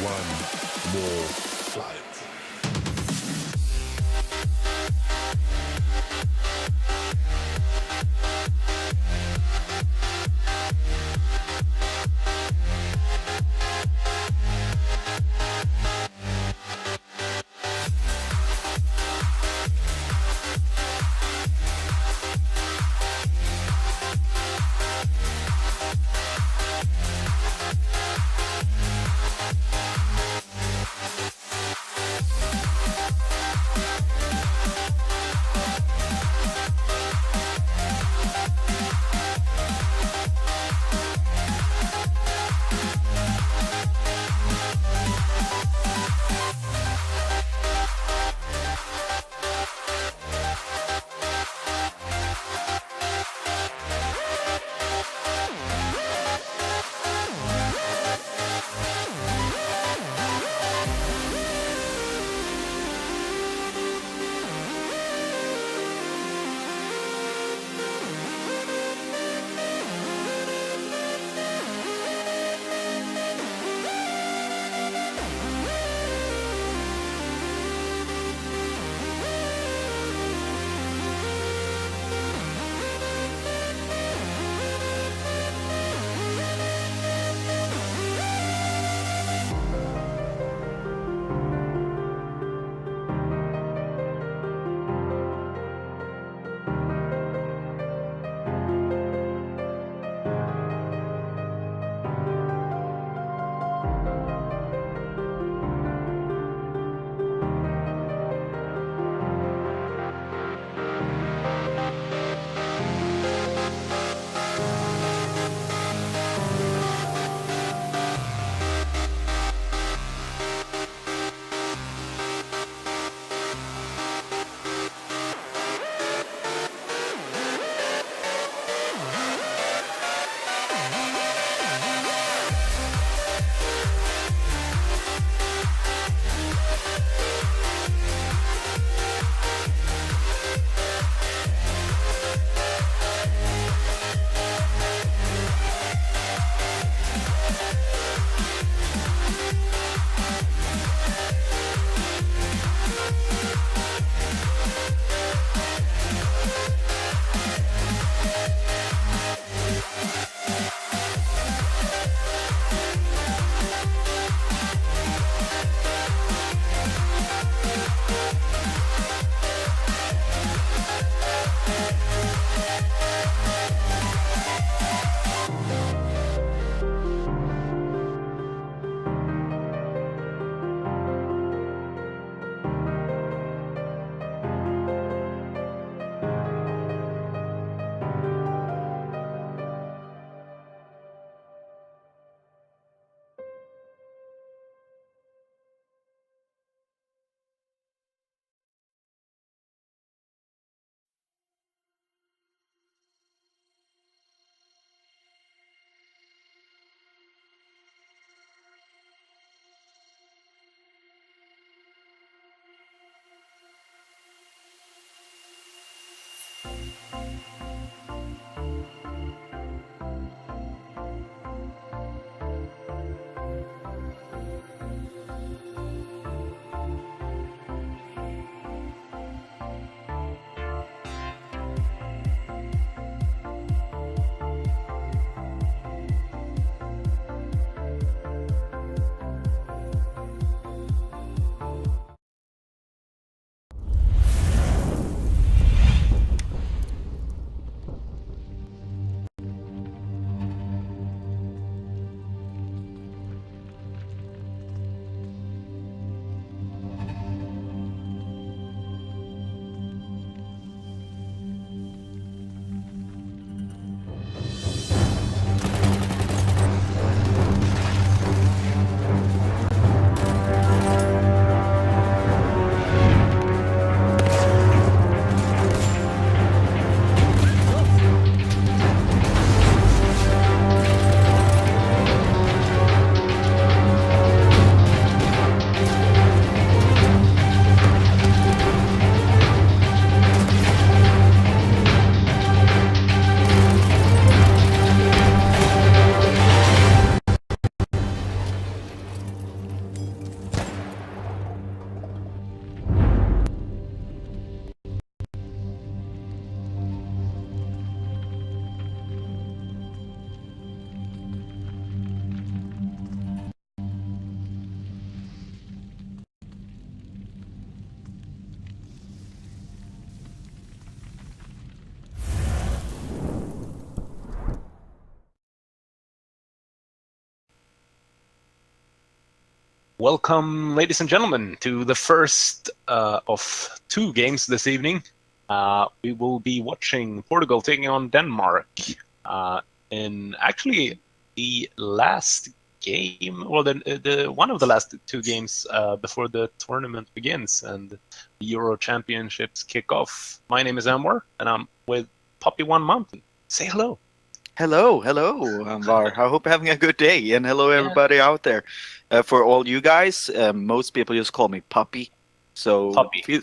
one more flight. Welcome, ladies and gentlemen, to the first of two games this evening. We will be watching Portugal taking on Denmark in actually the last game, well, the one of the last two games before the tournament begins and the Euro Championships kick off. My name is Anwar, and I'm with Puppy One Mountain. Say hello. Hello, Anwar. I hope you're having a good day, and hello everybody out there. For all you guys, most people just call me Puppy. So Puppy.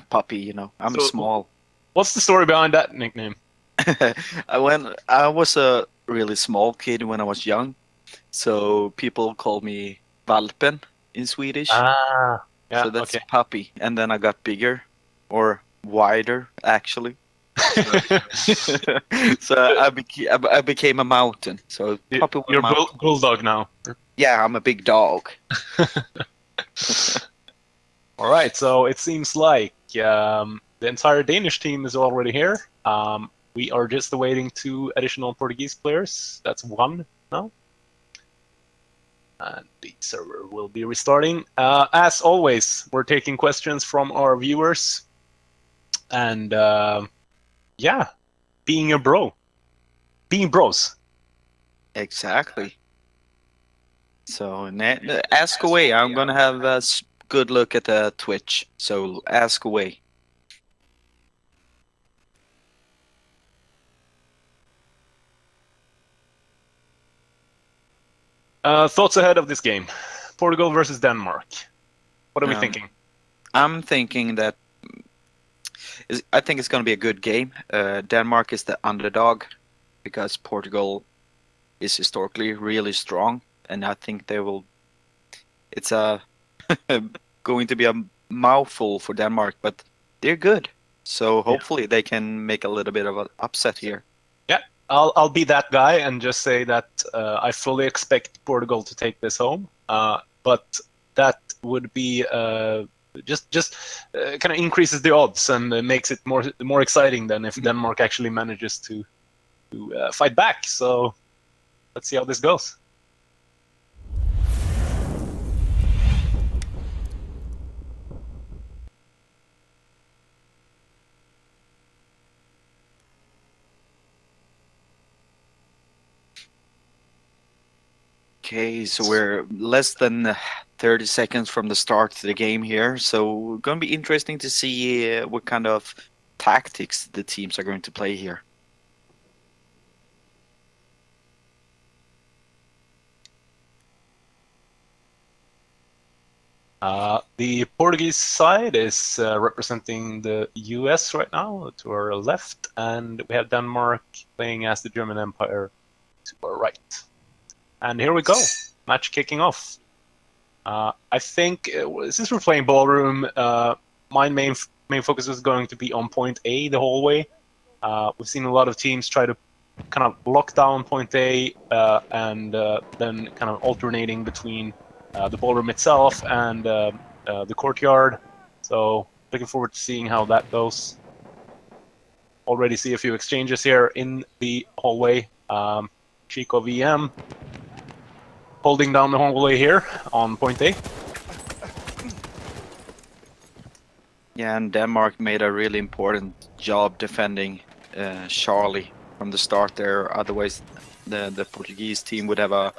Puppy. You know, I'm So- small. What's the story behind that nickname? When I was a really small kid when I was young, so people called me Valpen in Swedish. Yeah, So that's okay. Puppy, and then I got bigger or wider actually. So I became a mountain. So Puppy You're One Mountain. bulldog now. Yeah, I'm a big dog. All right, so it seems like the entire Danish team is already here. We are just awaiting two additional Portuguese players. That's one now. And the server will be restarting. As always, we're taking questions from our viewers. And yeah, being a bro. Being bros. Exactly. So ask away. I'm gonna have a good look at the Twitch. So ask away. Thoughts ahead of this game. Portugal versus Denmark. What are we thinking? I'm thinking that I think it's gonna be a good game. Denmark is the underdog because Portugal is historically really strong, and I think they will. It's going to be a mouthful for Denmark, but they're good. So hopefully they can make a little bit of an upset here. Yeah, I'll be that guy and just say that I fully expect Portugal to take this home. But that would be just kind of increases the odds and makes it more exciting than if Denmark actually manages to fight back. So let's see how this goes. Okay, so we're less than 30 seconds from the start of the game here, so it's going to be interesting to see what kind of tactics the teams are going to play here. The Portuguese side is representing the US right now to our left, and we have Denmark playing as the German Empire to our right. And here we go, match kicking off. I think since we're playing ballroom, my main focus is going to be on point A the whole way. We've seen a lot of teams try to kind of lock down point A and then kind of alternating between the ballroom itself and the courtyard. So looking forward to seeing how that goes. Already see a few exchanges here in the hallway. Chico VM holding down the hallway here on point A. Yeah, and Denmark made a really important job defending Charlie from the start there. Otherwise, the Portuguese team would have a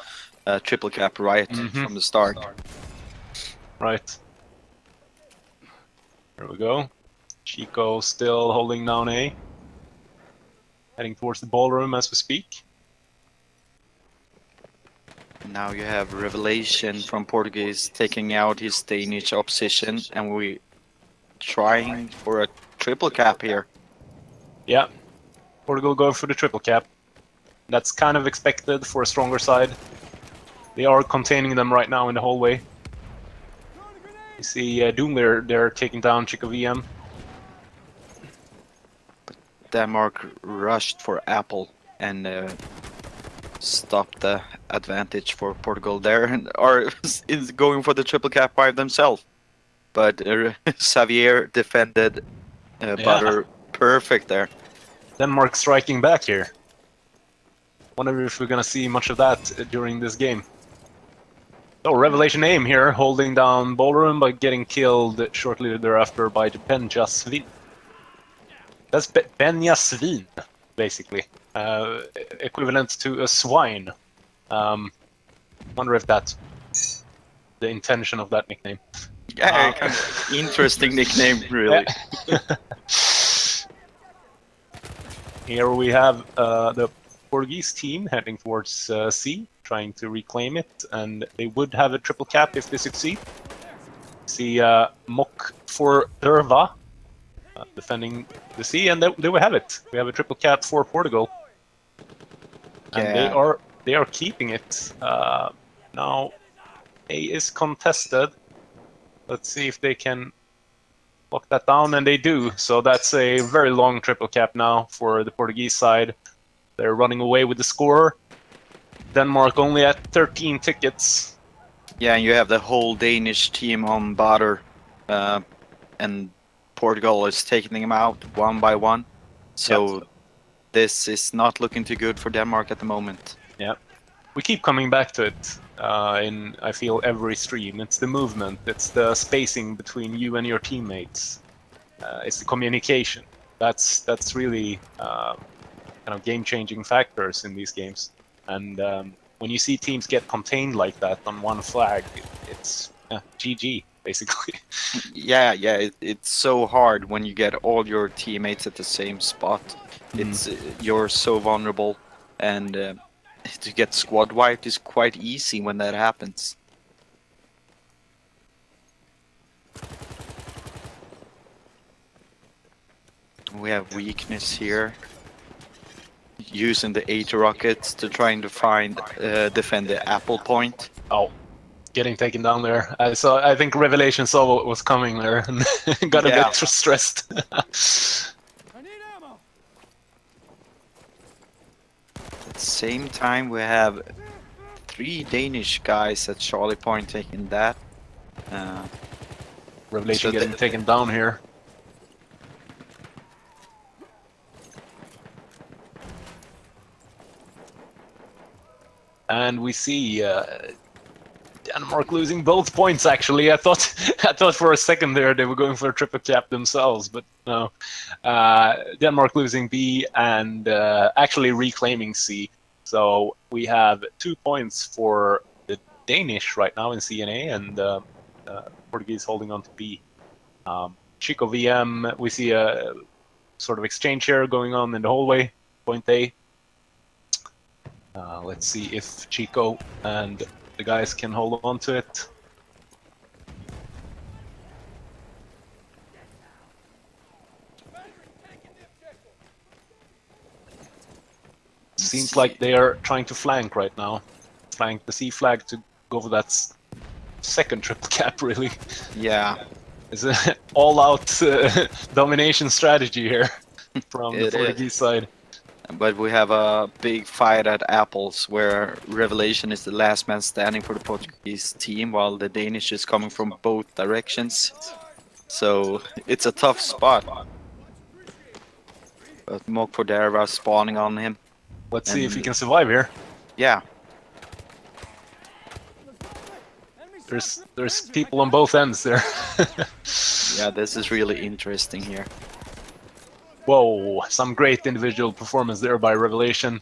triple cap right from the start. Right. Here we go. Chico still holding down A. Heading towards the ballroom as we speak. Now you have Revelation from Portuguese taking out his Danish opposition, and we trying for a triple cap here. Yeah, Portugal going for the triple cap. That's kind of expected for a stronger side. They are containing them right now in the hallway. You see Doonleer, they're taking down Chico VM. Denmark rushed for Apple and stopped the advantage for Portugal there, and is going for the triple cap by themselves. But Xavier defended Butter perfect there. Denmark striking back here. Wonder if we're gonna see much of that during this game. So Revelation Aim here, holding down Ballroom, but getting killed shortly thereafter by Benja Svin. That's Benja Svin, basically. Equivalent to a swine. Wonder if that's the intention of that nickname. Yeah, kind of interesting nickname, really. Here we have the Portuguese team heading towards C, trying to reclaim it, and they would have a triple cap if they succeed. See Mok for Derva defending the C, and there we have it. We have a triple cap for Portugal, and they are keeping it. Now A is contested. Let's see if they can lock that down, and they do. So that's a very long triple cap now for the Portuguese side. They're running away with the score. Denmark only at 13 tickets. Yeah, and you have the whole Danish team on butter, and Portugal is taking them out one by one. So Yep. this is not looking too good for Denmark at the moment. Yeah, we keep coming back to it in, I feel, every stream. It's the movement, it's the spacing between you and your teammates. It's the communication. That's really kind of game-changing factors in these games. And when you see teams get contained like that on one flag, it's GG, basically. Yeah, it's so hard when you get all your teammates at the same spot. It's you're so vulnerable, and to get squad wiped is quite easy when that happens. We have weakness here. Using the 8 rockets to trying to defend the apple point. Oh, getting taken down there. I think Revelation saw what was coming there and got a bit stressed. At the same time, we have 3 Danish guys at Charlie Point taking that. Revelation getting taken down here. And we see Denmark losing both points. Actually, I thought for a second there they were going for a triple cap themselves, but no. Denmark losing B and actually reclaiming C. So we have 2 points for the Danish right now in C and A, and Portuguese holding on to B. Chico VM, we see a sort of exchange here going on in the hallway. Point A. Let's see if Chico and the guys can hold on to it. Seems like they are trying to flank right now. Flank the C flag to go for that second triple cap, really. Yeah. It's an all-out domination strategy here from the Portuguese side. But we have a big fight at Apples where Revelation is the last man standing for the Portuguese team while the Danish is coming from both directions. So it's a tough spot. But Mok for Derva spawning on him. Let's see if he can survive here. Yeah. There's people on both ends there. Yeah, this is really interesting here. Whoa, some great individual performance there by Revelation.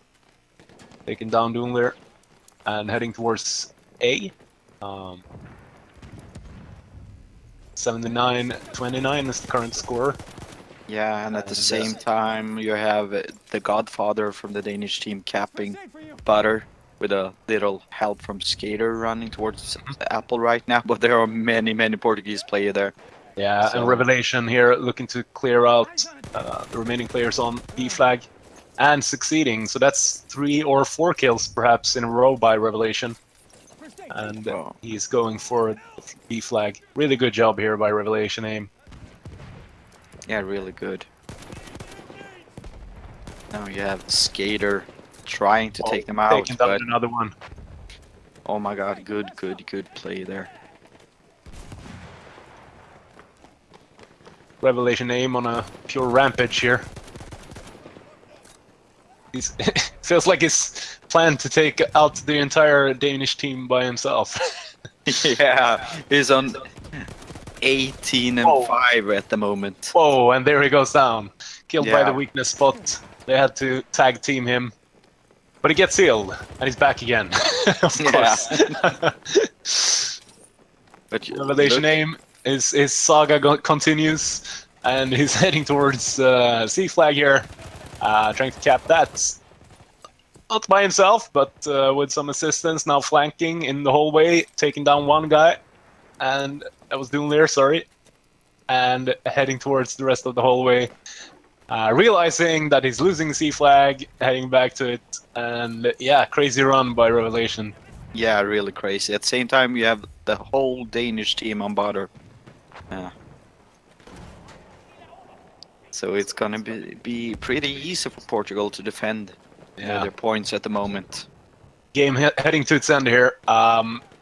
Taking down Doonleer and heading towards A. 79-29 is the current score. Yeah, and at the same time you have the Godfather from the Danish team capping Butter with a little help from Skater running towards Apple right now, but there are many Portuguese players there. Yeah, So- and Revelation here looking to clear out the remaining players on B flag and succeeding. So that's 3 or 4 kills perhaps in a row by Revelation. And he's going for the B flag. Really good job here by Revelation Aim. Yeah, really good. Now you have Skater trying to take them out, Taking down but another one. oh my god, good play there. Revelation Aim on a pure rampage here. He's feels like he's planned to take out the entire Danish team by himself. Yeah, he's on 18 and Whoa. 5 at the moment. Whoa, and there he goes down. Killed by Yeah. the weakness spot. They had to tag team him. But he gets healed, and he's back again. Of Yeah. course. But you Revelation look- aim, his saga continues, and he's heading towards C flag here, trying to cap that. Not by himself, but with some assistance, now flanking in the hallway, taking down one guy, and that was Doonleer, sorry, and heading towards the rest of the hallway, realizing that he's losing C flag, heading back to it, and yeah, crazy run by Revelation. Yeah, really crazy. At the same time, you have the whole Danish team on butter. So it's gonna be pretty easy for Portugal to defend their points at the moment. Game heading to its end here.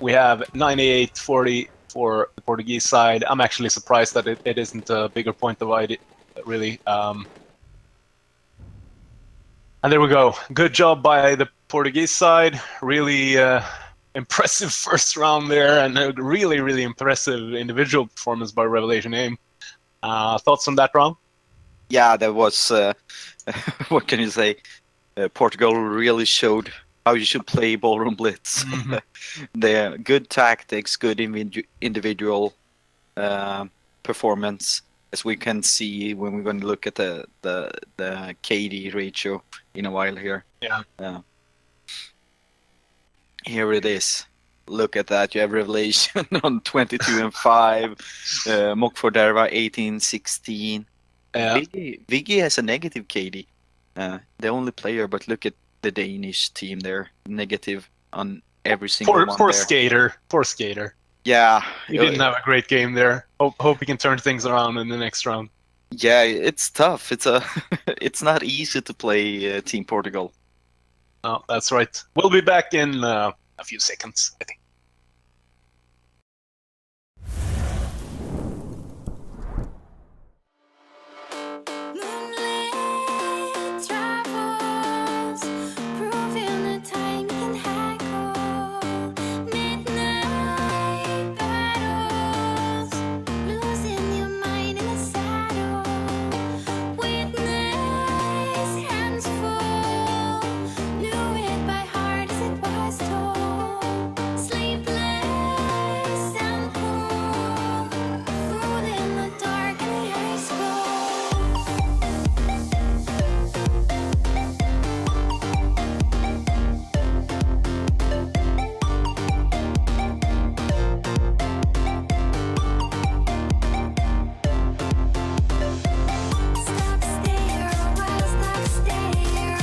We have 98-40 for the Portuguese side. I'm actually surprised that it isn't a bigger point divide, really. And there we go. Good job by the Portuguese side. Really impressive first round there, and a really, really impressive individual performance by Revelation Aim. Thoughts on that round? Yeah, that was what can you say? Portugal really showed how you should play ballroom blitz. They're good tactics, good individual performance, as we can see when we're going to look at the KD ratio in a while here. Yeah. Here it is. Look at that. You have Revelation on 22 and 5. Mokforderva 18-16. Yeah. Viggy has a negative KD. The only player, but look at the Danish team there. Negative on every single one Poor there. skater. Poor skater. Yeah. He didn't have a great game there. Hope he can turn things around in the next round. Yeah, it's tough. It's not easy to play Team Portugal. Oh, that's right. We'll be back in a few seconds, I think. Moonlit travels, proving that time can hackle. Midnight battles, losing your mind in the saddle. Witness hands full, knew it by heart as it was told. Sleepless and cool, fool in the dark and the ice cold. Stop, stare a while, stop, stare.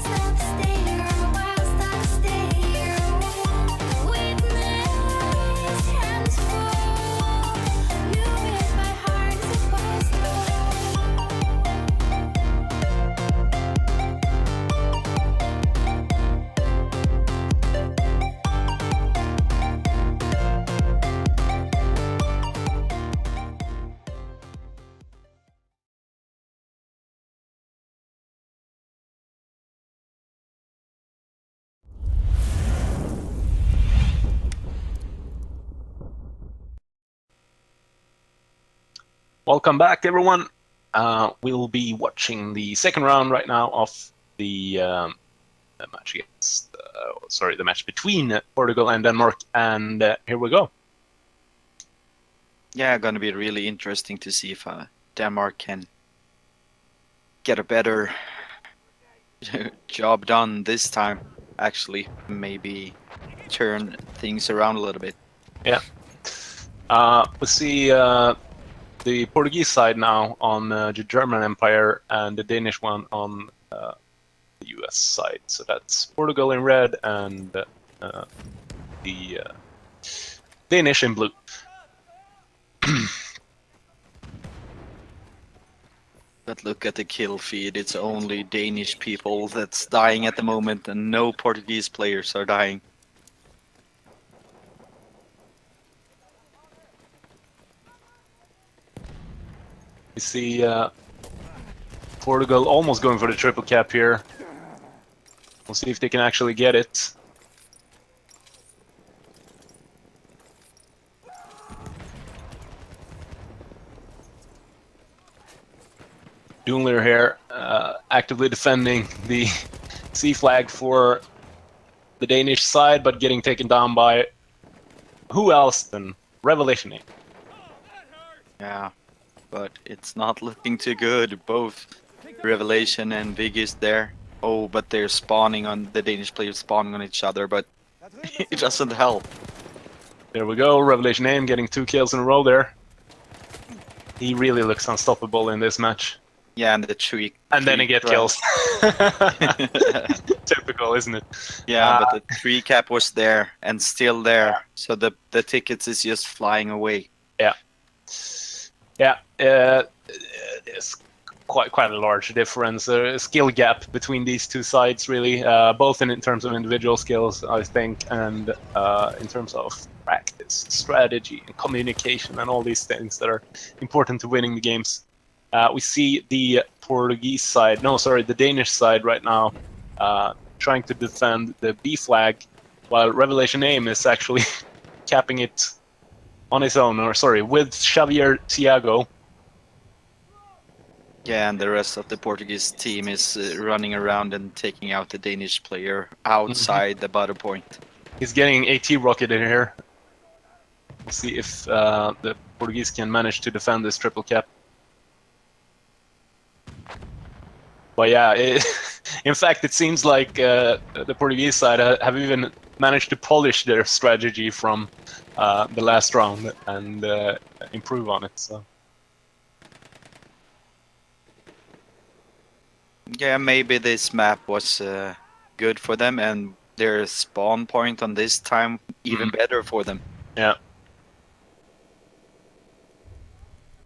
Stop, stare a while, stop, stare. Witness hands full, knew it by heart as it was Welcome back, everyone. We'll be watching the second round right now of the match against, the match between Portugal and Denmark, and here we go. Yeah, gonna be really interesting to see if Denmark can get a better job done this time. Actually, maybe turn things around a little bit. Yeah. We see the Portuguese side now on the German Empire and the Danish one on the US side. So that's Portugal in red and the Danish in blue. But look at the kill feed. It's only Danish people that's dying at the moment, and no Portuguese players are dying. We see Portugal almost going for the triple cap here. We'll see if they can actually get it. Doonleer here, actively defending the C flag for the Danish side, but getting taken down by who else than Revelation 8. Yeah, but it's not looking too good. Both Revelation and Vig is there. Oh, but they're spawning on the Danish players spawning on each other, but it doesn't help. There we go, Revelation Aim getting 2 kills in a row there. He really looks unstoppable in this match. Yeah, and the tree. And then he gets kills. Typical, isn't it? Yeah, but the 3 cap was there and still there, so the tickets is just flying away. Yeah, it's quite a large difference, a skill gap between these two sides, really, both in terms of individual skills, I think, and in terms of practice, strategy, and communication, and all these things that are important to winning the games. We see the the Danish side right now trying to defend the B flag, while Revelation Aim is actually capping it on his own, with Xavier Thiago. Yeah, and the rest of the Portuguese team is running around and taking out the Danish player outside the butter point. He's getting AT rocketed here. We'll see if the Portuguese can manage to defend this triple cap. But yeah, in fact, it seems like the Portuguese side have even managed to polish their strategy from the last round and improve on it. So. Yeah, maybe this map was good for them, and their spawn point on this time even better for them. Yeah.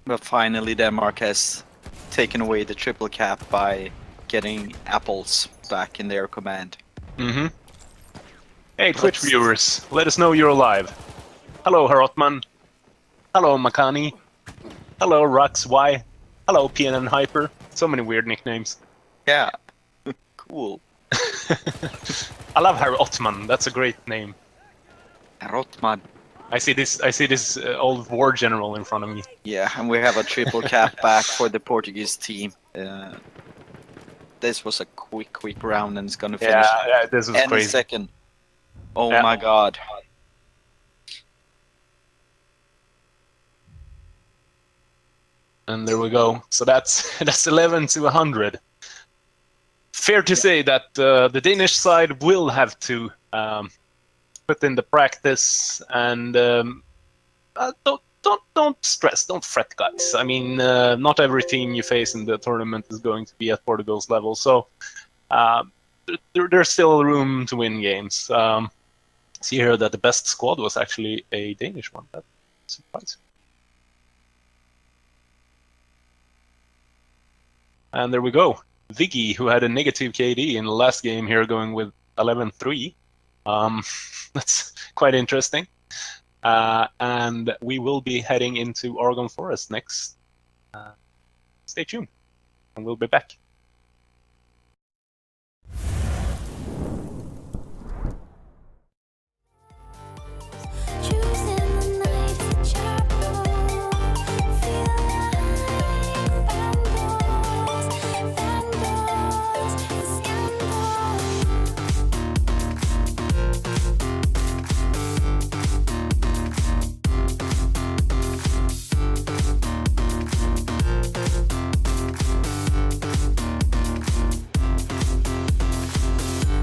But finally, Denmark has taken away the triple cap by getting apples back in their command. Mm-hmm. Hey, Twitch viewers, let us know you're alive. Hello, Herotman. Hello, Makani. Hello, RuxY. Hello, PNN Hyper. So many weird nicknames. Yeah, cool. I love Herotman. That's a great name. Rotman. I see this old war general in front of me. Yeah, and we have a triple cap back for the Portuguese team. This was a quick round, and it's gonna finish Yeah, this was any crazy. second. Oh Yeah. my god. And there we go. So that's 11 to 100. Fair to say that the Danish side will have to put in the practice, and don't stress, don't fret, guys. I mean, not every team you face in the tournament is going to be at Portugal's level, so there's still room to win games. See here that the best squad was actually a Danish one. That's surprising. And there we go. Viggy, who had a negative KD in the last game here, going with 11-3. That's quite interesting. And we will be heading into Oregon Forest next. Stay tuned, and we'll be back. Choosing the night chapel, feel like vandals,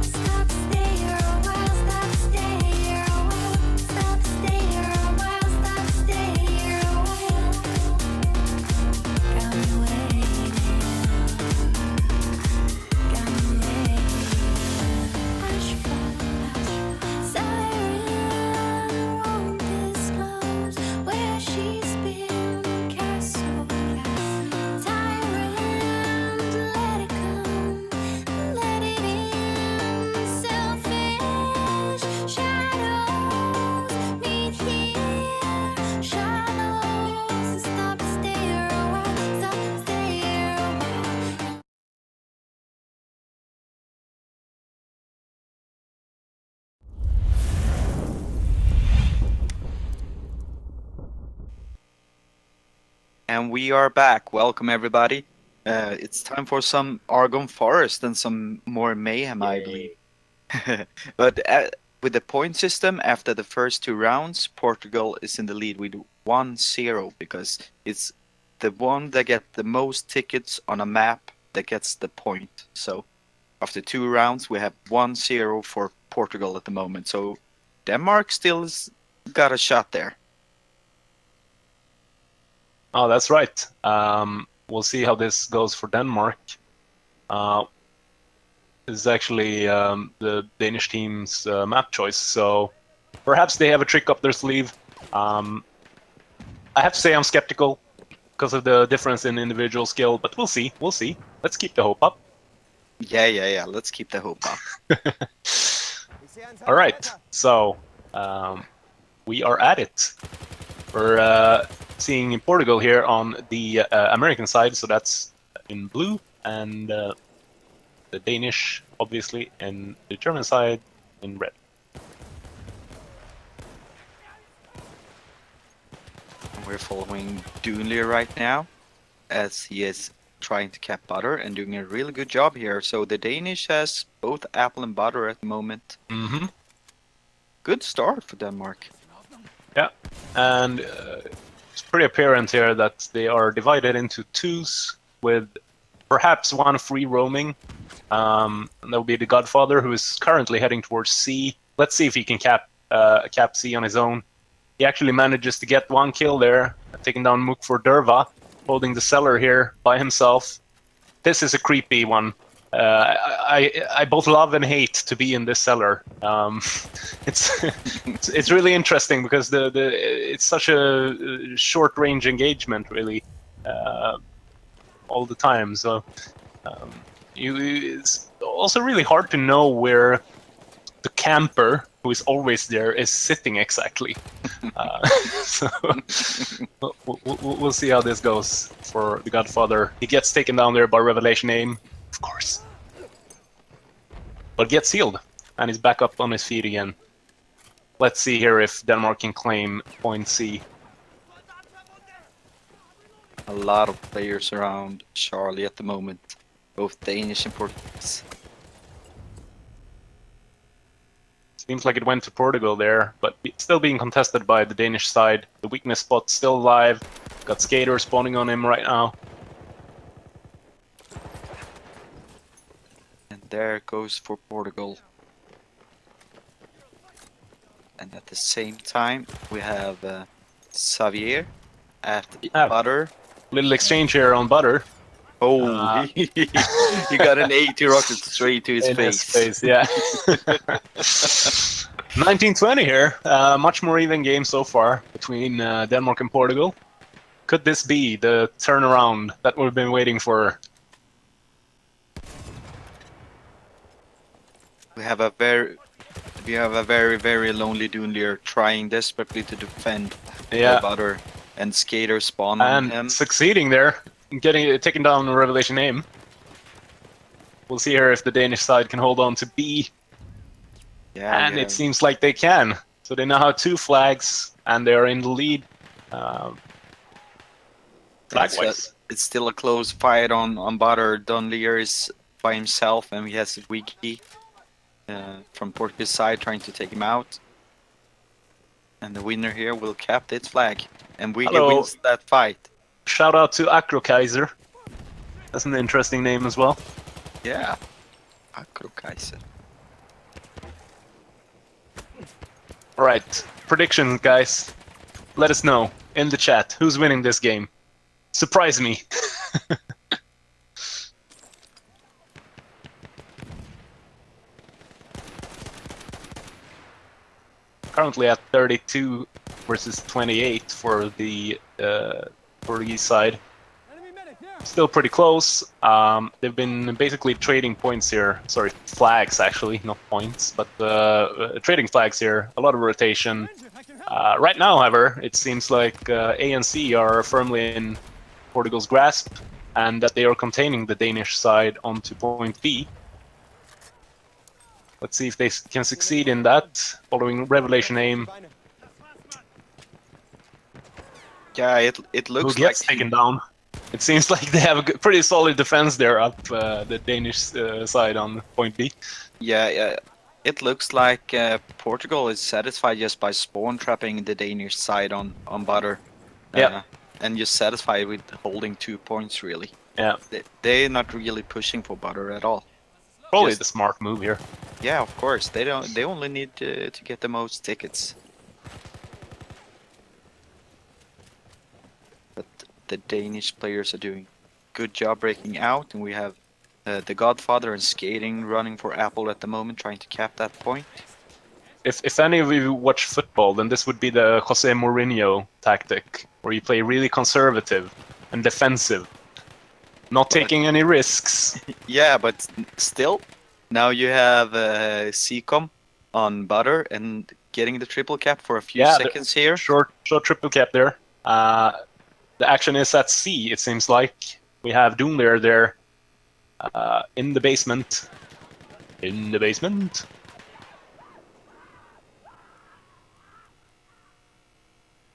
Stop, stay here a while, stop, stay here a while. Stop, stay here a while, stop, stay here a while. Got me waiting, got me waiting. Hush, siren won't disclose where she's been. Castle, tyrant, let it come, let it in. Selfish shadows meet here. Shadows, stop, stay here a while. Stop, stay here a while. And we are back. Welcome everybody. It's time for some Argon Forest and some more mayhem, I believe. But with the point system, after the first 2 rounds, Portugal is in the lead with 1-0 because it's the one that get the most tickets on a map that gets the point. So after 2 rounds, we have 1-0 for Portugal at the moment. So Denmark still has got a shot there. Oh, that's right. We'll see how this goes for Denmark. This is actually the Danish team's map choice, so perhaps they have a trick up their sleeve. I have to say I'm skeptical because of the difference in individual skill, but we'll see. We'll see. Let's keep the hope up. Yeah. Let's keep the hope up. All right, so we are at it. We're seeing Portugal here on the American side, so that's in blue, and the Danish, obviously, and the German side in red. We're following Doonleer right now, as he is trying to cap butter and doing a really good job here. So the Danish has both apple and butter at the moment. Mm-hmm. Good start for Denmark. Yeah, and it's pretty apparent here that they are divided into twos with perhaps one free roaming. And that will be the Godfather, who is currently heading towards C. Let's see if he can cap C on his own. He actually manages to get 1 kill there, taking down Mook for Derva, holding the cellar here by himself. This is a creepy one. I both love and hate to be in this cellar. It's really interesting because it's such a short range engagement, really, all the time. So it's also really hard to know where the camper, who is always there, is sitting exactly. So we'll see how this goes for the Godfather. He gets taken down there by Revelation Aim, of course, but gets healed, and he's back up on his feet again. Let's see here if Denmark can claim point C. A lot of players around Charlie at the moment, both Danish and Portuguese. Seems like it went to Portugal there, but still being contested by the Danish side. The weakness spot still alive. Got Skater spawning on him right now. And there it goes for Portugal. And at the same time, we have Xavier at butter. Little exchange here on butter. Oh, he got an 80 rocket straight to his In face. his face, yeah. 1920 here. Much more even game so far between Denmark and Portugal. Could this be the turnaround that we've been waiting for? We have a very lonely Doonleer trying desperately to defend the butter, and Skater spawn on him. And succeeding there. Taking down the Revelation Aim. We'll see here if the Danish side can hold on to B. And it seems like they can. So they now have 2 flags, and they are in the lead. Flag-wise. It's still a close fight on butter. Doonleer is by himself, and he has a Wiki from Portugal's side trying to take him out. And the winner here will cap its flag, and Wiki wins that fight. Shout out to Akrokaiser. That's an interesting name as well. Yeah, Akrokaiser. Alright, predictions, guys. Let us know in the chat who's winning this game. Surprise me. Currently at 32 versus 28 for the Portuguese side. Still pretty close. They've been basically trading points here. Sorry, flags actually, not points, but trading flags here. A lot of rotation. Right now, however, it seems like A and C are firmly in Portugal's grasp, and that they are containing the Danish side onto point B. Let's see if they can succeed in that, following Revelation Aim. Yeah, it looks Who gets like taken down. It seems like they have a pretty solid defense there up the Danish side on point B. Yeah. It looks like Portugal is satisfied just by spawn trapping the Danish side on butter. Yeah. And just satisfied with holding 2 points, really. Yeah. They're not really pushing for butter at all. Probably Just- the smart move here. Yeah, of course. They only need to get the most tickets. But the Danish players are doing good job breaking out, and we have the Godfather and Skating running for Apple at the moment, trying to cap that point. If any of you watch football, then this would be the Jose Mourinho tactic, where you play really conservative and defensive, not taking any risks. Yeah, but still, now you have Seacom on butter and getting the triple cap for a few Yeah, seconds here. Short triple cap there. The action is at C, it seems like. We have Doonleer there in the basement. In the basement.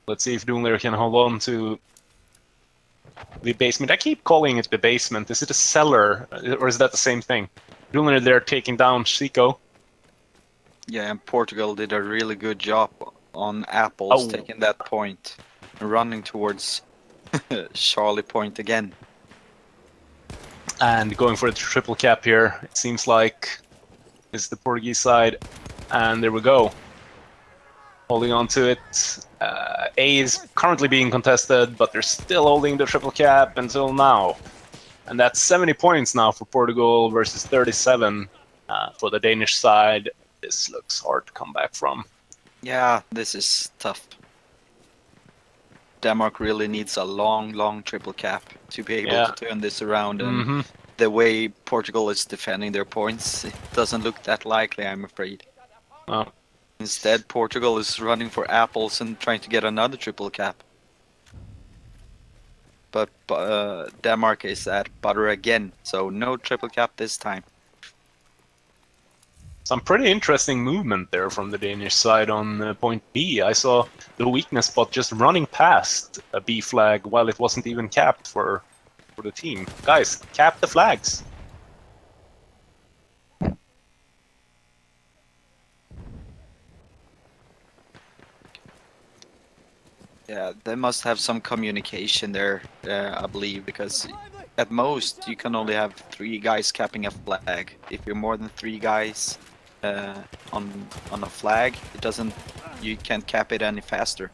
Let's see if Doonleer can hold on to the basement. I keep calling it the basement. Is it a cellar, or is that the same thing? Doonleer there taking down Chico. Yeah, and Portugal did a really good job on Apples, Oh. taking that point and running towards Charlie Point again. And going for a triple cap here, it seems like it's the Portuguese side. And there we go. Holding on to it. A is currently being contested, but they're still holding the triple cap until now. And that's 70 points now for Portugal versus 37 for the Danish side. This looks hard to come back from. Yeah, this is tough. Denmark really needs a long triple cap to be able Yeah. to turn this around. And Mm-hmm. the way Portugal is defending their points, it doesn't look that likely, I'm afraid. Oh. Instead, Portugal is running for Apples and trying to get another triple cap. But Denmark is at butter again, so no triple cap this time. Some pretty interesting movement there from the Danish side on point B. I saw the weakness spot just running past a B flag while it wasn't even capped for the team. Guys, cap the flags. Yeah, they must have some communication there, I believe, because at most you can only have 3 guys capping a flag. If you're more than 3 guys on a flag, it doesn't. You can't cap it any faster.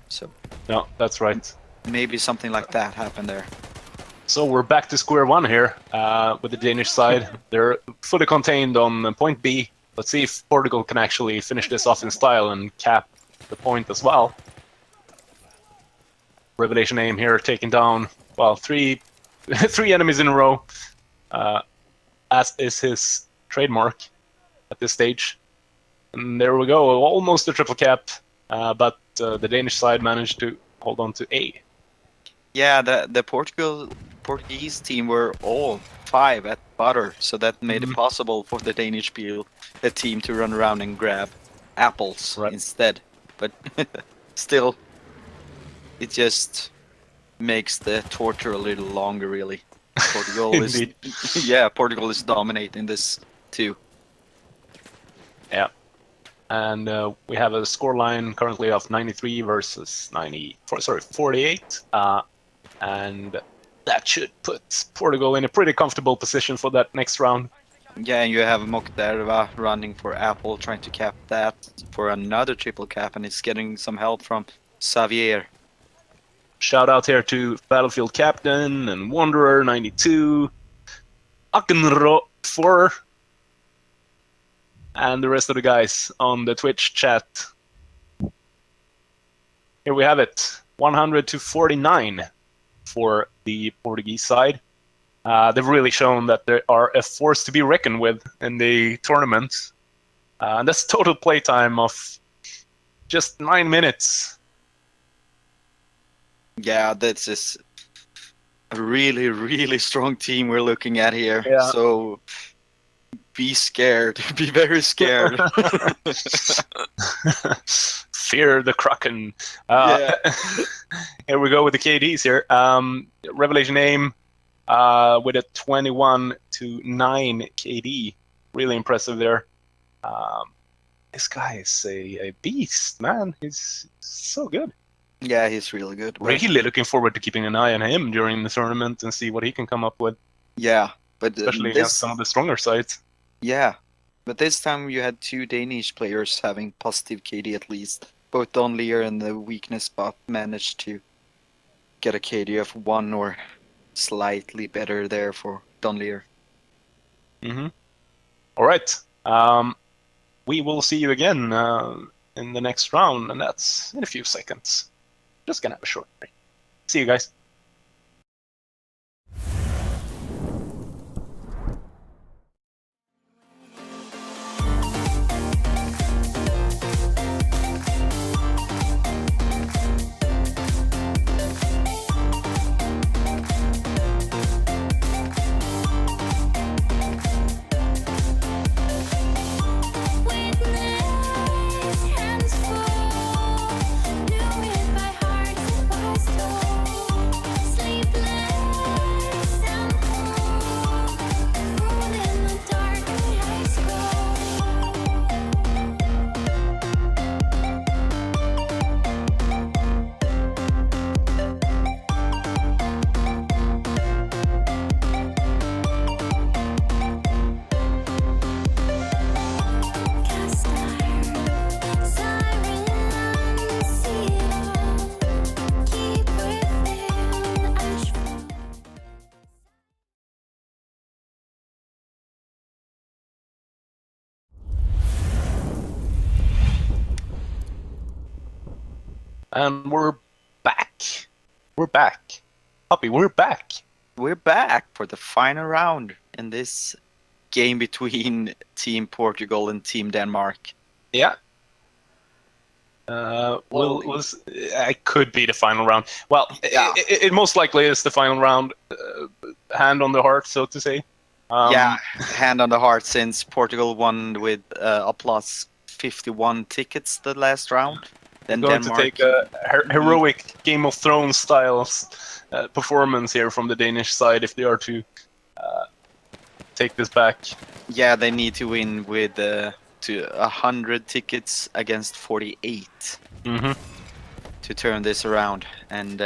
So No, that's right. maybe something like that happened there. So we're back to square one here with the Danish side. They're fully contained on point B. Let's see if Portugal can actually finish this off in style and cap the point as well. Revelation aim here, taking down, well, three enemies in a row, as is his trademark at this stage. And there we go, almost a triple cap, but the Danish side managed to hold on to A. Yeah, the Portuguese team were all 5 at butter, so that made it possible for the Danish team to run around and grab apples Right. instead. But still, it just makes the torture a little longer, really. Portugal is, Indeed. yeah, Portugal is dominating this too. Yeah. And we have a scoreline currently of 93 versus 48. And that should put Portugal in a pretty comfortable position for that next round. Yeah, and you have Mokderva running for Apple, trying to cap that for another triple cap, and it's getting some help from Xavier. Shout out here to Battlefield Captain and Wanderer 92, Akenro 4, and the rest of the guys on the Twitch chat. Here we have it, 100 to 49 for the Portuguese side. They've really shown that they are a force to be reckoned with in the tournament. And that's total playtime of just 9 minutes. Yeah, this is a really strong team we're looking at here. Yeah. So be scared. Be very scared. Fear the Kraken. Here we go with the KDs here. Revelation Aim with a 21-9 KD. Really impressive there. This guy is a beast, man. He's so good. Yeah, he's really good. Really looking forward to keeping an eye on him during the tournament and see what he can come up with. Yeah, but Especially against some of the stronger sides. Yeah, but this time you had 2 Danish players having positive KD at least. Both Doonleer and the weakness bot managed to get a KD of 1 or slightly better there for Doonleer. All right. We will see you again in the next round, and that's in a few seconds. Just gonna have a short break. See you guys. Witness hands full, knew it by heart it was told. Sleepless and cold, cruel in the dark and high school. Cast iron, siren, seal, keep within ashfall. And we're back. We're back. Puppy, we're back. We're back for the final round in this game between Team Portugal and Team Denmark. Yeah. It could be the final round. Well, Yeah. it most likely is the final round. Hand on the heart, so to say. Yeah, hand on the heart, since Portugal won with a plus 51 tickets the last round. Then Going Denmark. to take a heroic Game of Thrones style performance here from the Danish side if they are to take this back. Yeah, they need to win with to 100 tickets against 48 to turn this around, and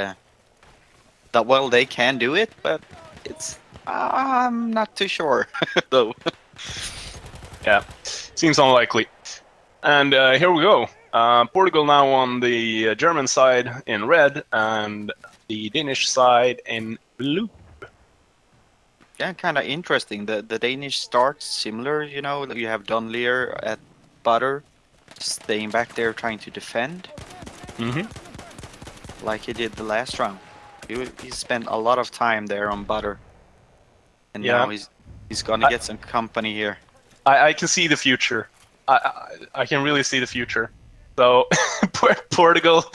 they can do it, but it's I'm not too sure though. Yeah, seems unlikely. And here we go. Portugal now on the German side in red, and the Danish side in blue. Yeah, kind of interesting. The Danish start similar, you know. You have Doonleer at Butter, staying back there trying to defend, like he did the last round. He spent a lot of time there on Butter, and Yeah. now he's gonna get some company here. I can see the future. I can really see the future. So Portugal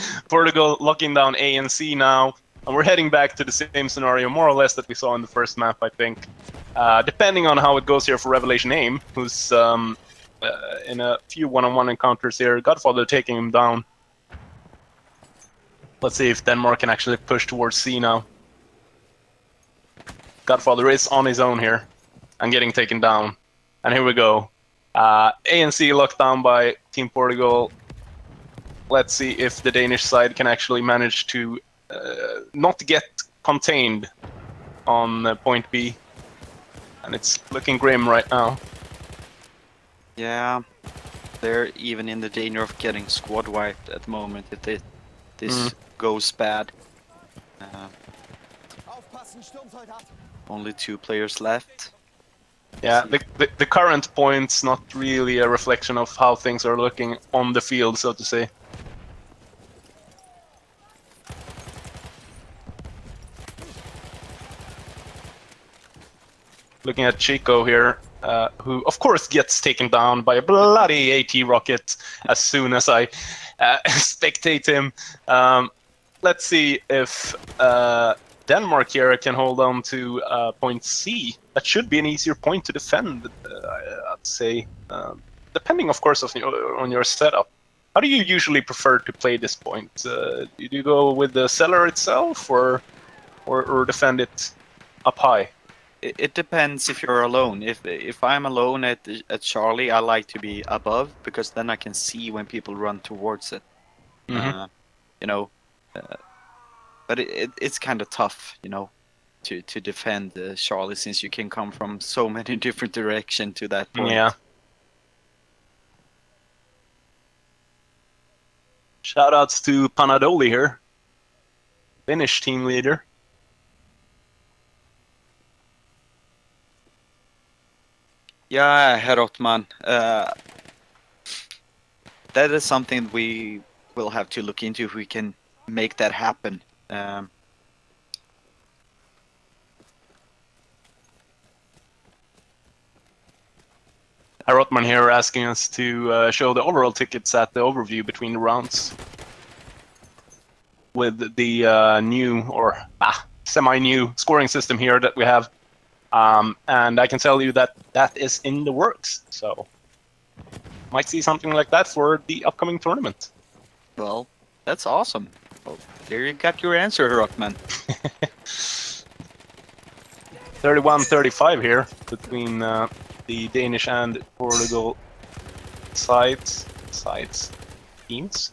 locking down A and C now, and we're heading back to the same scenario more or less that we saw in the first map, I think. Depending on how it goes here for Revelation Aim, who's in a few one-on-one encounters here. Godfather taking him down. Let's see if Denmark can actually push towards C now. Godfather is on his own here and getting taken down. And here we go. A and C locked down by Team Portugal. Let's see if the Danish side can actually manage to not get contained on point B. And it's looking grim right now. Yeah, they're even in the danger of getting squad wiped at the moment if this goes bad. Only 2 players left. Yeah, the current point's not really a reflection of how things are looking on the field, so to say. Looking at Chico here, who of course gets taken down by a bloody AT rocket as soon as I spectate him. Let's see if Denmark here can hold on to point C. That should be an easier point to defend, I'd say. Depending, of course, on your setup. How do you usually prefer to play this point? Do you go with the cellar itself, or defend it up high? It depends if you're alone. If I'm alone at Charlie, I like to be above because then I can see when people run towards it. Mhm. You know, but it's kind of tough, to defend Charlie since you can come from so many different directions to that point. Yeah. Shoutouts to Panadoli here, Finnish team leader. Yeah, Herr Ottman. That is something we will have to look into if we can make that happen. Rotman here asking us to show the overall tickets at the overview between the rounds with the new or semi-new scoring system here that we have. And I can tell you that that is in the works. So might see something like that for the upcoming tournament. Well, that's awesome. Well, there you got your answer, Herr Ottman. 31-35 here between the Danish and Portugal sides teams.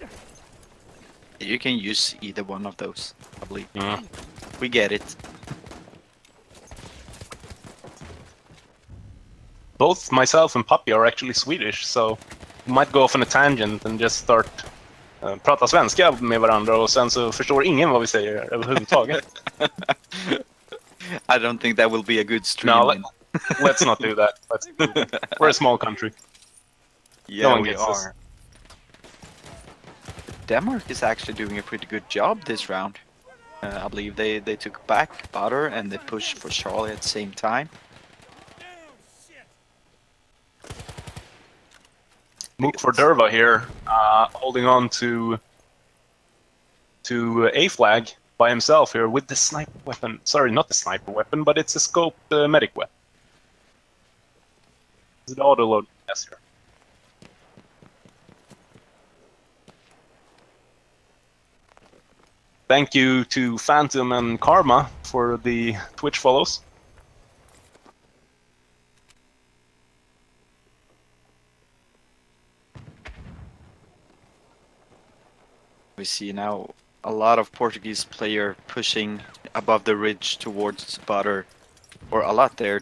You can use either one of those, I believe. Mm. We get it. Both myself and Puppy are actually Swedish, so we might go off on a tangent and just start prata svenska med varandra och sen så förstår ingen vad vi säger överhuvudtaget. I don't think that will be a good stream. No, let's not do that. We're a small country. Yeah, no one we gets are. this. Denmark is actually doing a pretty good job this round. I believe they took back Butter and they pushed for Charlie at the same time. Mook for Derva here, holding on to a flag by himself here with the sniper weapon. Sorry, not the sniper weapon, but it's a scope medic weapon. Is it auto-load? Yes, sir. Thank you to Phantom and Karma for the Twitch follows. We see now a lot of Portuguese player pushing above the ridge towards Butter, or a lot. They're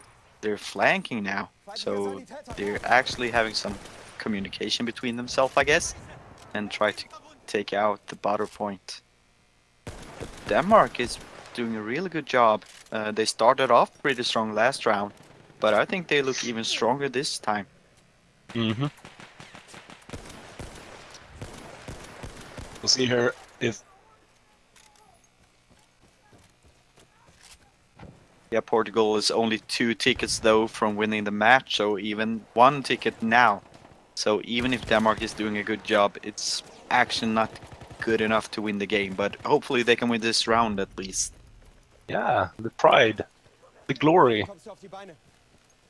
flanking now, so they're actually having some communication between themselves, I guess, and try to take out the Butter point. But Denmark is doing a really good job. They started off pretty strong last round, but I think they look even stronger this time. Mm-hmm. We'll see here if... Yeah, Portugal is only 2 tickets though from winning the match, so even 1 ticket now. So even if Denmark is doing a good job, it's actually not good enough to win the game, but hopefully they can win this round at least. Yeah, the pride, the glory.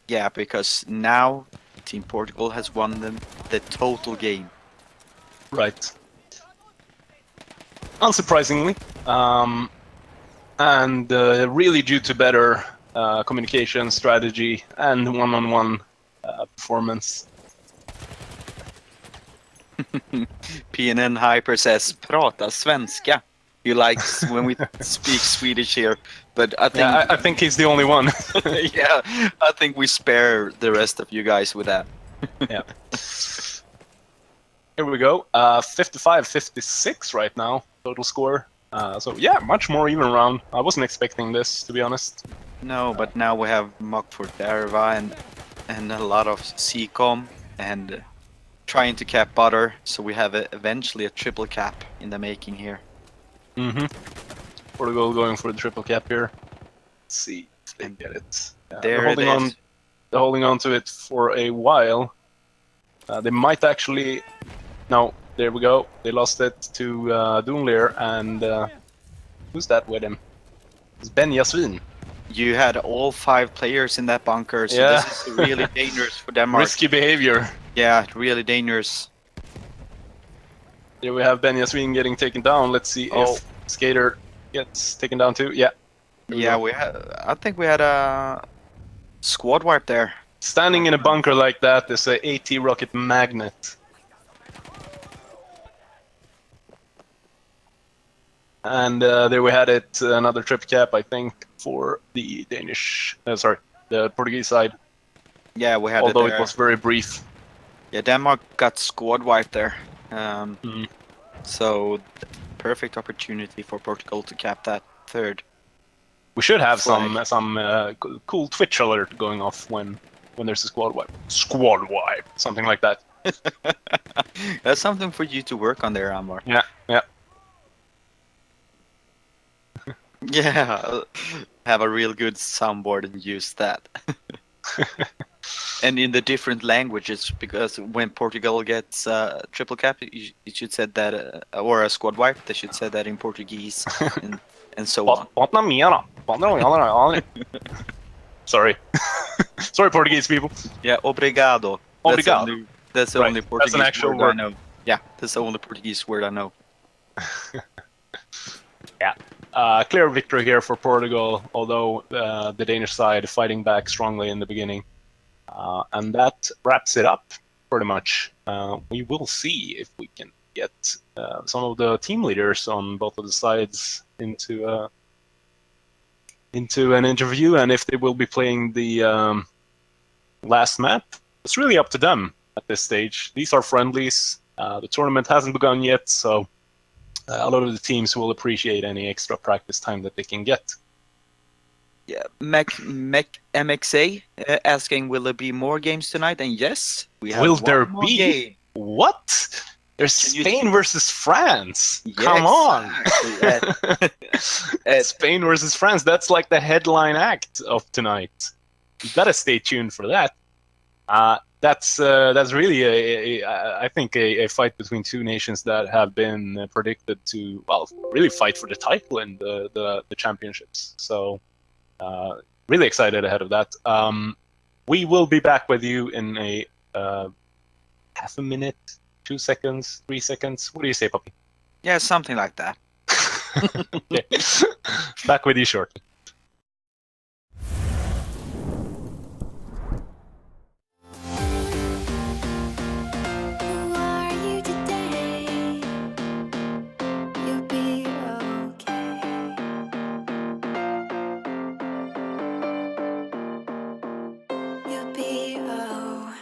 Yeah, because now Team Portugal has won the total game. Right. Unsurprisingly, and really due to better communication strategy and one-on-one performance. PNN Hyper says, prata svenska. He likes when we speak Swedish here, but I think... Yeah, I think he's the only one. Yeah, I think we spare the rest of you guys with that. Yeah. Here we go. 55-56 right now, total score. So yeah, much more even round. I wasn't expecting this, to be honest. No, but now we have Mock for Derva and a lot of CCOM and trying to cap Butter, so we have eventually a triple cap in the making here. Mm-hmm. Portugal going for the triple cap here. Let's see if they get it. There holding it is. on. They're holding on to it for a while. They might actually... No, there we go. They lost it to Doonleer, and who's that with him? It's Ben Yasvin. You had all 5 players in that bunker, so Yeah. this is really dangerous for Denmark. Risky behavior. Yeah, really dangerous. Here we have Ben Yasmin getting taken down. Let's see Oh. if Skater gets taken down too. Yeah. Here we Yeah, go. we had. I think we had a squad wipe there. Standing in a bunker like that is a AT rocket magnet. And there we had it, another trip cap, I think, for the the Portuguese side. Yeah, we had Although it there. it was very brief. Yeah, Denmark got squad wiped there. Mhm. So, perfect opportunity for Portugal to cap that third. We should have Flag. some cool Twitch alert going off when there's a squad wipe. Squad wipe, something like that. That's something for you to work on there, Anwar. Yeah, yeah. Yeah, have a real good soundboard and use that. And in the different languages, because when Portugal gets triple cap, you should say that, or a squad wipe, they should say that in Portuguese and so on. Sorry. Sorry, Portuguese people. Yeah, obrigado. Obrigado. That's the Right, only that's Portuguese an actual word word. I know. Yeah, that's the only Portuguese word I know. Clear victory here for Portugal, although the Danish side fighting back strongly in the beginning. And that wraps it up, pretty much. We will see if we can get some of the team leaders on both of the sides into an interview, and if they will be playing the last map. It's really up to them at this stage. These are friendlies. The tournament hasn't begun yet, so a lot of the teams will appreciate any extra practice time that they can get. Yeah, MXA asking, will there be more games tonight? And yes, we have Will one there more be? game. What? There's Can you- Spain versus France. Yeah, Come on. exactly. Spain versus France. That's like the headline act of tonight. You gotta stay tuned for that. That's really I think a fight between two nations that have been predicted to really fight for the title in the championships. So really excited ahead of that. We will be back with you in a half a minute, 2 seconds, 3 seconds. What do you say, puppy? Yeah, something like that. Okay. Back with you shortly. Who are you today? You'll be okay. You'll be oh.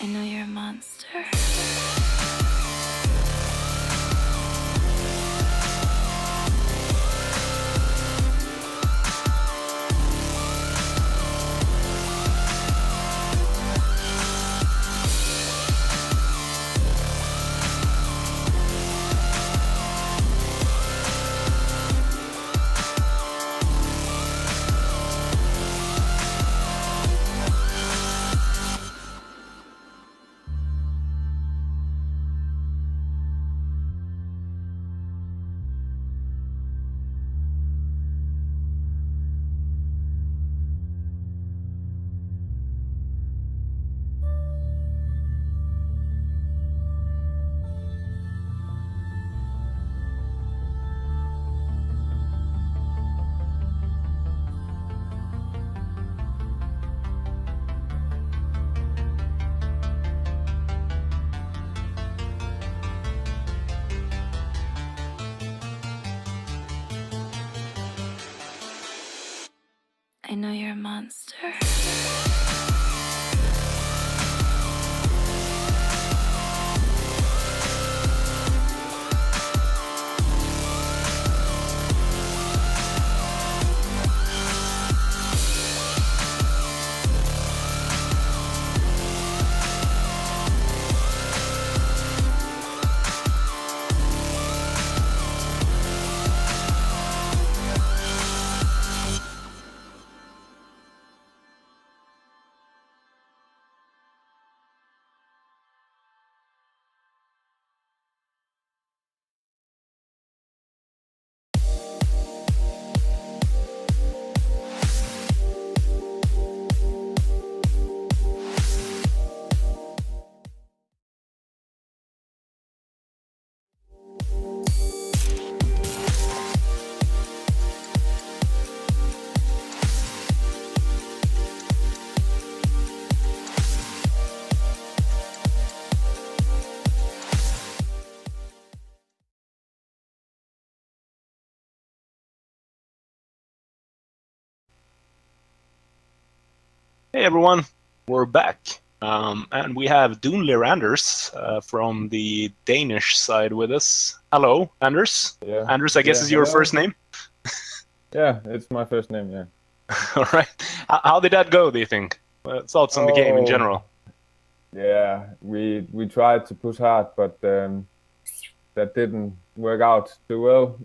I know you're a monster. I know you're a monster. Hey everyone, we're back. And we have Doonleer Anders from the Danish side with us. Hello, Anders. Yeah. Anders, I guess Yeah, is your hello. first name? Yeah, it's my first name, yeah. All right. How did that go, do you think? Thoughts on the game in Oh. general? Yeah, we tried to push hard, but that didn't work out too well.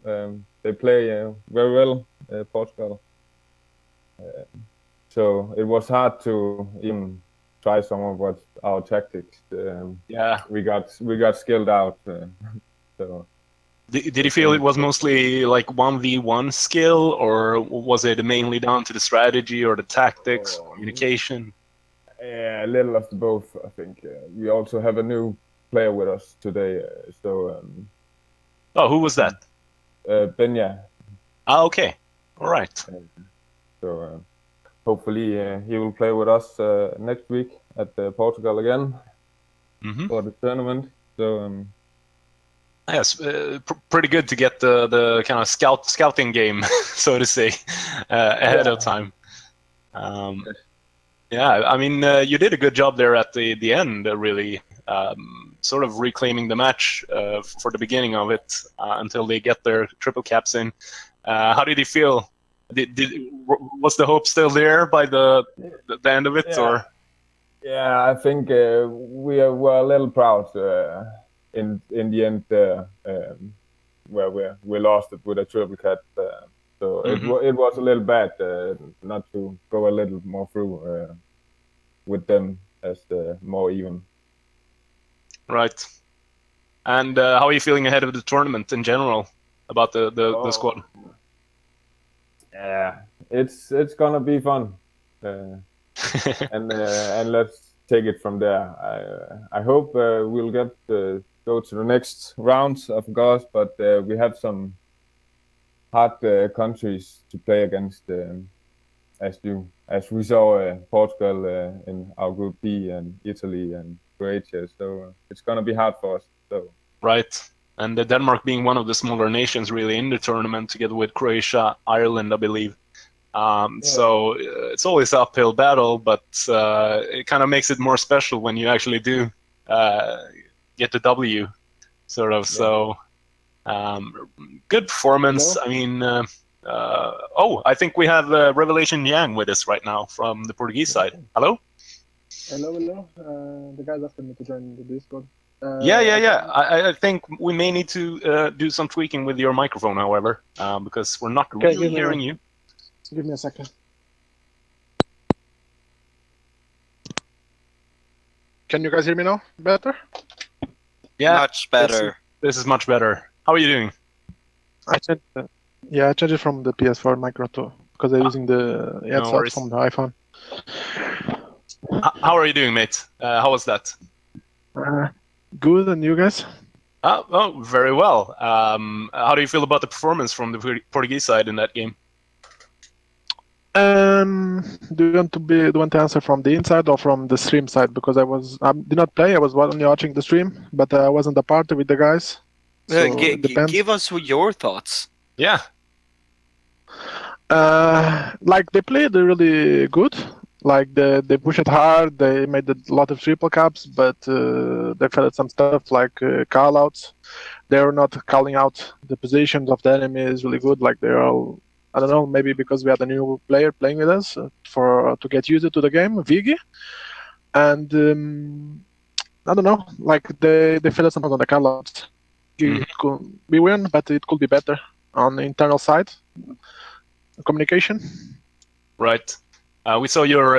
They play very well, Portugal. So it was hard to even try some of what our tactics. Yeah. We got skilled out. So Did you feel it was mostly like 1v1 skill, or was it mainly down to the strategy or the tactics, communication? yeah, a little of the both, I think. We also have a new player with us today, Oh, who was that? Benya. Ah, okay. All right. So hopefully he will play with us next week at Portugal again Mm-hmm. for the tournament. So Yes, pretty good to get the kind of scouting game, so to say, ahead of time. Yeah, I mean, you did a good job there at the end, really, sort of reclaiming the match for the beginning of it until they get their triple caps in. How did you feel? Was the hope still there by the end of it, Yeah. or? yeah, I think we were a little proud in the end where we lost it with a triple cap. So it was a little bad not to go a little more through with them as more even. Right. And how are you feeling ahead of the tournament in general about the squad? Yeah, it's gonna be fun, and let's take it from there. I hope we'll get go to the next rounds, of course, but we have some hard countries to play against, as we saw Portugal in our Group B, and Italy and Croatia. So it's gonna be hard for us. So Right. And Denmark being one of the smaller nations really in the tournament, together with Croatia, Ireland, I believe. So it's always an uphill battle, but it kind of makes it more special when you actually do get the W, sort of. Yeah. So good performance. Hello? I mean, I think we have Revelation Yang with us right now from the Portuguese side. Hello? Hello. The guys asked me to join the Discord. Yeah. I think we may need to do some tweaking with your microphone, however, because we're not Okay, really give me hearing you. Give me a second. Can you guys hear me now? Better? Yeah, Much better. this is much better. How are you doing? I changed it from the PS4 micro too, because I'm using the headset worries. from the iPhone. How are you doing, mate? How was that? Good, and you guys? Oh, very well. How do you feel about the performance from the Portuguese side in that game? Do you want to answer from the inside or from the stream side? Because I did not play. I was only watching the stream, but I wasn't a party with the guys. So it depends. Give us your thoughts. Yeah. Like they played really good. Like they pushed it hard. They made a lot of triple caps, but they felt some stuff like call outs. They were not calling out the positions of the enemy is really good. Like they're all, I don't know, maybe because we had a new player playing with us to get used to the game, Vigi, and I don't know, like they felt something on the call outs. It could be win, but it could be better on the internal side communication. Right. We saw your,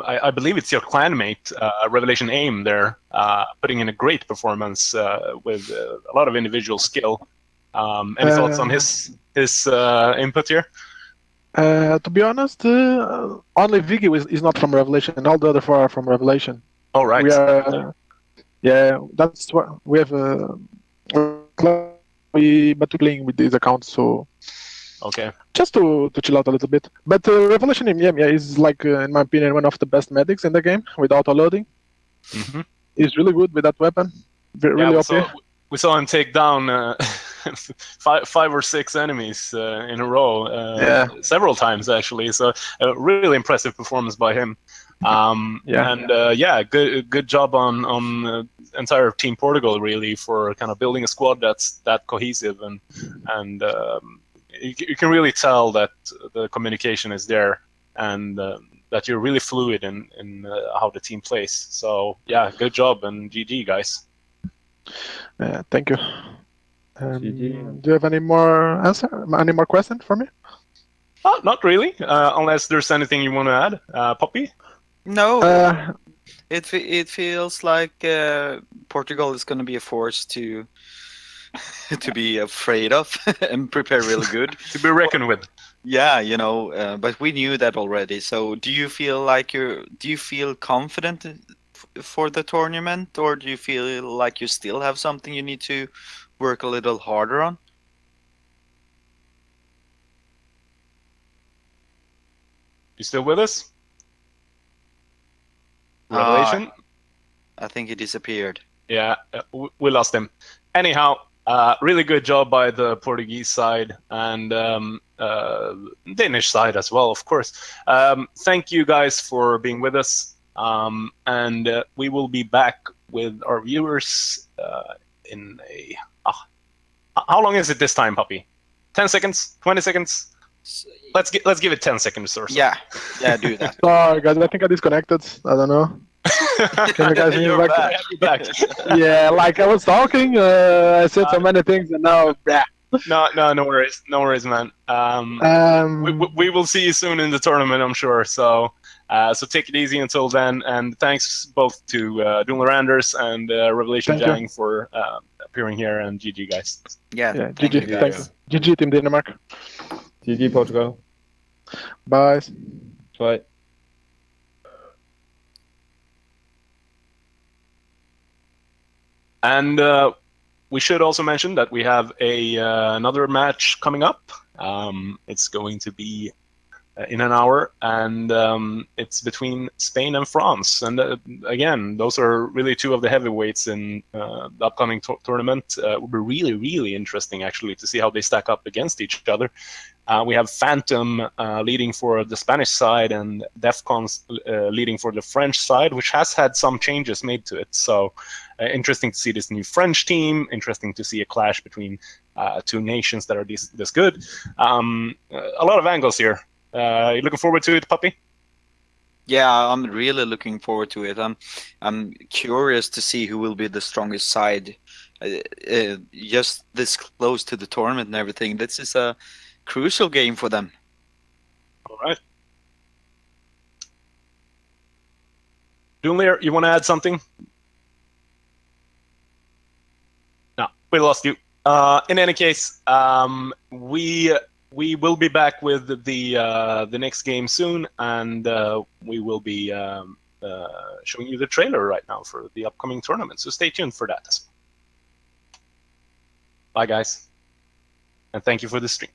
I believe it's your clanmate, Revelation Aim there, putting in a great performance with a lot of individual skill. Any thoughts on his input here? To be honest, only Vigi is not from Revelation, and all the other four are from Revelation. Oh, right. We are, yeah, that's what we have. But we're playing with these accounts, so Okay. just to chill out a little bit. But Revelation yeah, is like, in my opinion, one of the best medics in the game with auto loading. Mm-hmm. He's really good with that weapon. Really OP. We saw him take down five or six enemies in a row, several times actually. So a really impressive performance by him. Good job on entire Team Portugal really for kind of building a squad that's that cohesive and you can really tell that the communication is there and that you're really fluid in how the team plays. So yeah, good job and GG guys. Thank you. GG. Do you have any more questions for me? Not really, unless there's anything you want to add, Poppy. No, it feels like Portugal is going to be a force to be afraid of and prepare really good. To be reckoned with. Yeah, but we knew that already. So do you feel confident for the tournament, or do you feel like you still have something you need to work a little harder on? You still with us? Revelation? I think he disappeared. Yeah, we lost him. Anyhow, really good job by the Portuguese side and Danish side as well, of course. Thank you guys for being with us. And we will be back with our viewers in a... how long is it this time, Puppy? 10 seconds? 20 seconds? Let's give it 10 seconds or so. Yeah, do that. Sorry, guys, I think I disconnected. I don't know. Can you guys hear You're me back. You're back. Yeah, like I was talking, I said so many things, and now, No worries, man. We will see you soon in the tournament, I'm sure. So take it easy until then, and thanks both to Doonleer Anders and Revelation Jang for appearing here, and GG guys. Yeah, GG. Thanks. GG Team Denmark. GG Portugal. Bye. Bye. And we should also mention that we have another match coming up. It's going to be in an hour, and it's between Spain and France. And again, those are really two of the heavyweights in the upcoming tournament. It will be really, really interesting, actually, to see how they stack up against each other. We have Phantom leading for the Spanish side and Defcons leading for the French side, which has had some changes made to it. So interesting to see this new French team, interesting to see a clash between two nations that are this good. A lot of angles here. You looking forward to it, Puppy? Yeah, I'm really looking forward to it. I'm curious to see who will be the strongest side. Just this close to the tournament and everything. This is a crucial game for them. All right. Doonleer, you want to add something? No, we lost you. In any case, we will be back with the next game soon, and we will be showing you the trailer right now for the upcoming tournament. So stay tuned for that. Bye, guys, and thank you for the stream.